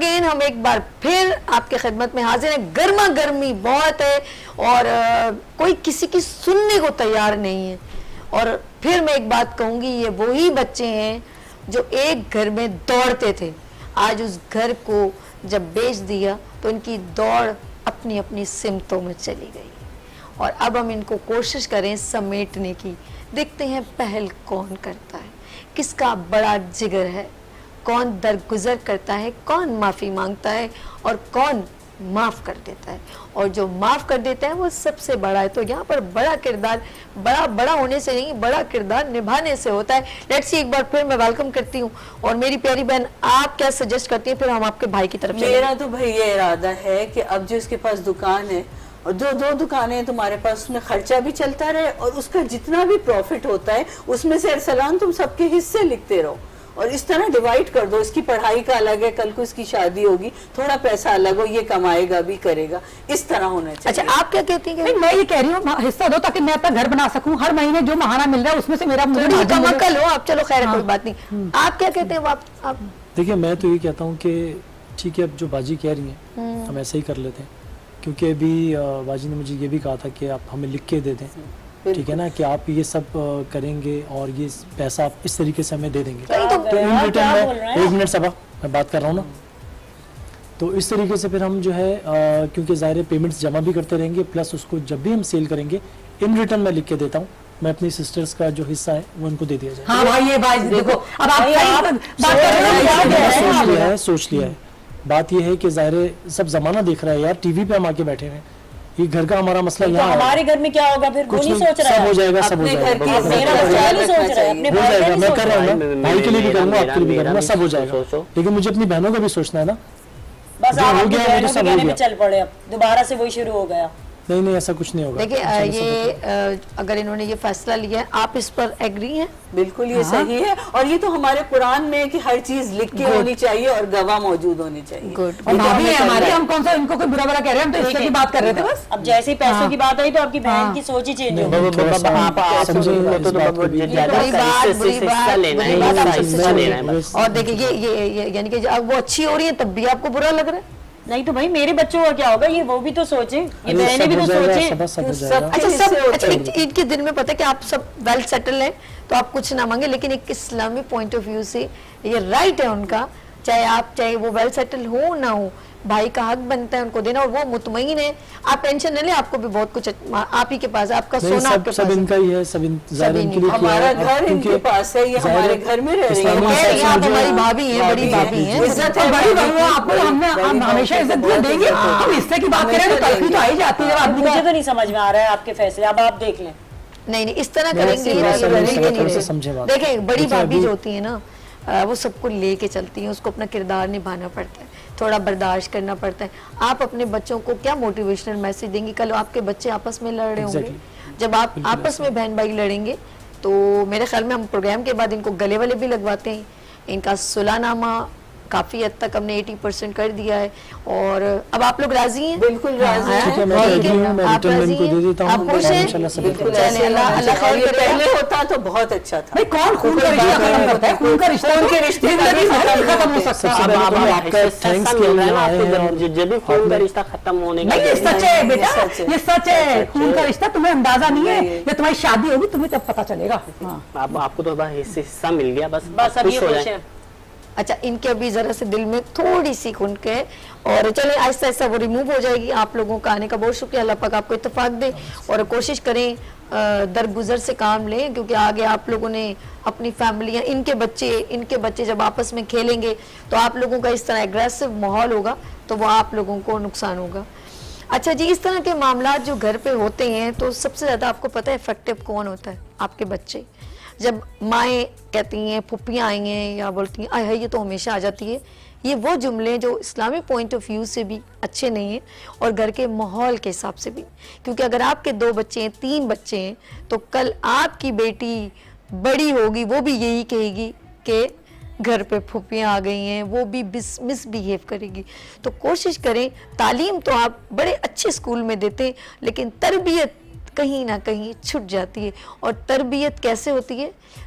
Again ہم ایک بار پھر آپ کے خدمت میں حاضر ہیں. گرما گرمی بہت ہے اور کوئی کسی کی سننے کو تیار نہیں ہے. اور پھر میں ایک بات کہوں گی, یہ وہی بچے ہیں جو ایک گھر میں دوڑتے تھے, آج اس گھر کو جب بیچ دیا تو ان کی دوڑ اپنی اپنی سمتوں میں چلی گئی. اور اب ہم ان کو کوشش کریں سمیٹنے کی. دیکھتے ہیں پہل کون کرتا ہے, کس کا بڑا جگر ہے, کون درگزر کرتا ہے, کون معافی مانگتا ہے اور کون معاف کر دیتا ہے. اور جو معاف کر دیتا ہے وہ سب سے بڑا ہے. تو یہاں پر بڑا کردار بڑا ہونے سے نہیں, بڑا کردار نبھانے سے ہوتا ہے. لیٹس سی, ایک بار پھر میں ویلکم کرتی ہوں. اور میری پیاری بہن, آپ کیا سجیسٹ کرتی ہیں, پھر ہم آپ کے بھائی کی طرف چلیں. میرا تو بھائی یہ ارادہ ہے کہ اب جو اس کے پاس دکان ہے اور دو دکانیں ہیں تمہارے پاس, اس میں خرچہ بھی چلتا رہے اور اس کا جتنا بھی پروفٹ ہوتا ہے اس میں سے ارسلان تم سب کے حصے لکھتے رہو اور اس طرح ڈیوائیڈ کر دو. اس کی پڑھائی کا الگ ہے, کل کو اس کی شادی ہوگی, تھوڑا پیسہ الگ ہو, یہ کمائے گا بھی کرے گا, اس طرح ہونا چاہیے. اچھا, آپ کیا کہتی ہیں؟ میں یہ کہہ رہی ہوں حصہ دو تاکہ میں اپنا گھر بنا سکوں. ہر مہینے جو ماہانہ مل رہا ہے اس میں سے میرا کم عقل ہو آپ, چلو خیر کوئی بات نہیں. آپ کیا کہتے ہیں؟ آپ دیکھیں, میں تو یہ کہتا ہوں کہ ٹھیک ہے, اب جو باجی کہہ رہی ہیں ہم ایسے ہی کر لیتے ہیں, کیونکہ ابھی باجی نے مجھے یہ بھی کہا تھا کہ آپ ہمیں لکھ کے دے دیں, ٹھیک ہے نا, کہ آپ یہ سب کریں گے اور یہ پیسہ آپ اس طریقے سے ہمیں دے دیں گے. تو ان ریٹرن میں, ایک منٹ صبا میں بات کر رہا ہوں نا, تو اس طریقے سے پھر ہم جو ہے, کیونکہ ظاہر پیمنٹس جمع بھی کرتے رہیں گے, پلس اس کو جب بھی ہم سیل کریں گے ان ریٹرن میں لکھ کے دیتا ہوں, میں اپنی سسٹرز کا جو حصہ ہے وہ ان کو دے دیا جائے. ہاں بھائی, یہ بات دیکھو, اب آپ سوچ لیا ہے. بات یہ ہے کہ ظاہر سب زمانہ دیکھ رہا ہے یار, ٹی وی پہ ہم آ کے بیٹھے ہیں, یہ گھر کا ہمارا مسئلہ یہاں ہے. ہمارے گھر میں کیا ہوگا پھر, وہ نہیں سوچ رہا ہے. سب ہو جائے گا, سب ہو جائے گا, میرا بچہ نہیں سوچ رہا ہے, اپنے بھائی کا میں نہیں کر سوچ رہا رہا ہوں, بھائی کے لیے بھی کروں گا, آپ کے لیے بھی کروں گا, سب ہو جائے گا. لیکن مجھے اپنی بہنوں کا بھی سوچنا ہے نا. بس آپ اپنی بہنوں کے کہنے پہ چل پڑے, اب دوبارہ سے وہی شروع ہو گیا. نہیں, ایسا کچھ نہیں ہوگا. دیکھیں, یہ اگر انہوں نے یہ فیصلہ لیا ہے, آپ اس پر ایگری ہیں؟ بالکل یہ صحیح ہے, اور یہ تو ہمارے قرآن میں ہے کہ ہر چیز لکھ کے ہونی چاہیے اور گواہ موجود ہونی چاہیے. اور بھابھی ہے ہماری, ہم کون سا ان کو کوئی برا برا کہہ رہے ہیں, ہم تو اس کی بات کر رہے تھے بس. اب جیسے ہی پیسوں کی بات آئی تو آپ کی بہن کی سوچ ہی چینج ہو گئی. اور دیکھیں یہ یعنی کہ وہ اچھی ہو رہی ہے تب بھی آپ کو برا لگ رہا ہے. نہیں تو بھائی میرے بچوں کا کیا ہوگا, یہ وہ بھی تو سوچیں, یہ بہنیں بھی تو سوچیں. اچھا, ان کے دل میں پتہ ہے کہ آپ سب ویل سیٹل ہیں تو آپ کچھ نہ مانگے, لیکن ایک اسلامی پوائنٹ آف ویو سے یہ رائٹ ہے ان کا, چاہے وہ ویل سیٹل ہو نہ ہو, بھائی کا حق بنتا ہے ان کو دینا, اور وہ مطمئن ہے. آپ ٹینشن نہ لیں, آپ کو بھی بہت کچھ آپ ہی کے پاس ہے, آپ کا سونا آپ کے پاس ہے. سب ان کا ہی ہے, سب ظاہر ان کے لیے ہمارا گھر ان کے پاس ہے, یہ ہمارے گھر میں رہ رہی ہے. آپ ہماری بھابھی ہیں, بڑی بھابھی ہیں, عزت ہے بڑی بہنوں, آپ کو ہم ہمیشہ عزت دیں گے. ہم حصے کی بات کریں تو تلخی تو آئی جاتی ہے. مجھے تو نہیں سمجھ میں آ رہا ہے آپ کے فیصلے, اب آپ دیکھ لیں. نہیں, اس طرح کریں گے. دیکھیں, بڑی بھابھی جو ہوتی ہیں نا, وہ سب کو لے کے چلتی ہیں, اس کو اپنا کردار نبھانا پڑتا ہے, تھوڑا برداشت کرنا پڑتا ہے. آپ اپنے بچوں کو کیا موٹیویشنل میسج دیں گی؟ کل آپ کے بچے آپس میں لڑ رہے ہوں گے, جب آپ آپس میں بہن بھائی لڑیں گے تو میرے خیال میں ہم پروگرام کے بعد ان کو گلے والے بھی لگواتے ہیں. ان کا صلح نامہ کافی حد تک ہم نے 80% کر دیا ہے, اور اب آپ لوگ راضی ہیں؟ بالکل راضی ہیں, آپ راضی ہیں, آپ خوش ہیں؟ چلیں, اللہ خیر کرے. پہلے ہوتا تو بہت اچھا تھا. بھائی کون خون کا رشتہ ختم کرتا ہے؟ خون کا رشتہ خون کے رشتے ختم ہو سکتا ہے. جب خون کا رشتہ ختم ہونے کا, نہیں یہ سچ ہے بیٹا, یہ سچ ہے. خون کا رشتہ تمہیں اندازہ نہیں ہے, یا تمہاری شادی ہوگی تمہیں تب پتا چلے گا. آپ کو تو حصہ مل گیا, بس اب یہ خوش ہے. اچھا, ان کے ابھی ذرا سے دل میں تھوڑی سی خنک ہے, اور چلیں آہستہ آہستہ وہ ریموو ہو جائے گی. آپ لوگوں کا آنے کا بہت شکریہ, اللہ پاک آپ کو اتفاق دے, اور کوشش کریں درگزر سے کام لیں, کیونکہ آگے آپ لوگوں نے اپنی فیملیاں, ان کے بچے جب آپس میں کھیلیں گے تو آپ لوگوں کا اس طرح ایگریسو ماحول ہوگا تو وہ آپ لوگوں کو نقصان ہوگا. اچھا جی, اس طرح کے معاملات جو گھر پہ ہوتے ہیں تو سب سے زیادہ آپ کو پتہ ہے افیکٹو کون ہوتا ہے؟ آپ کے بچے. جب مائیں کہتی ہیں پھپھیاں آئی ہیں یا بولتی ہیں آئے ہائے یہ تو ہمیشہ آ جاتی ہے, یہ وہ جملے جو اسلامی پوائنٹ آف ویو سے بھی اچھے نہیں ہیں اور گھر کے ماحول کے حساب سے بھی. کیونکہ اگر آپ کے 2 بچے ہیں, 3 بچے ہیں, تو کل آپ کی بیٹی بڑی ہوگی, وہ بھی یہی کہے گی کہ گھر پہ پھپھیاں آ گئی ہیں, وہ بھی مس بیہیو کرے گی. تو کوشش کریں, تعلیم تو آپ بڑے اچھے اسکول میں دیتے ہیں, لیکن تربیت کہیں نہ کہیں چھٹ جاتی ہے. اور تربیت کیسے ہوتی ہے؟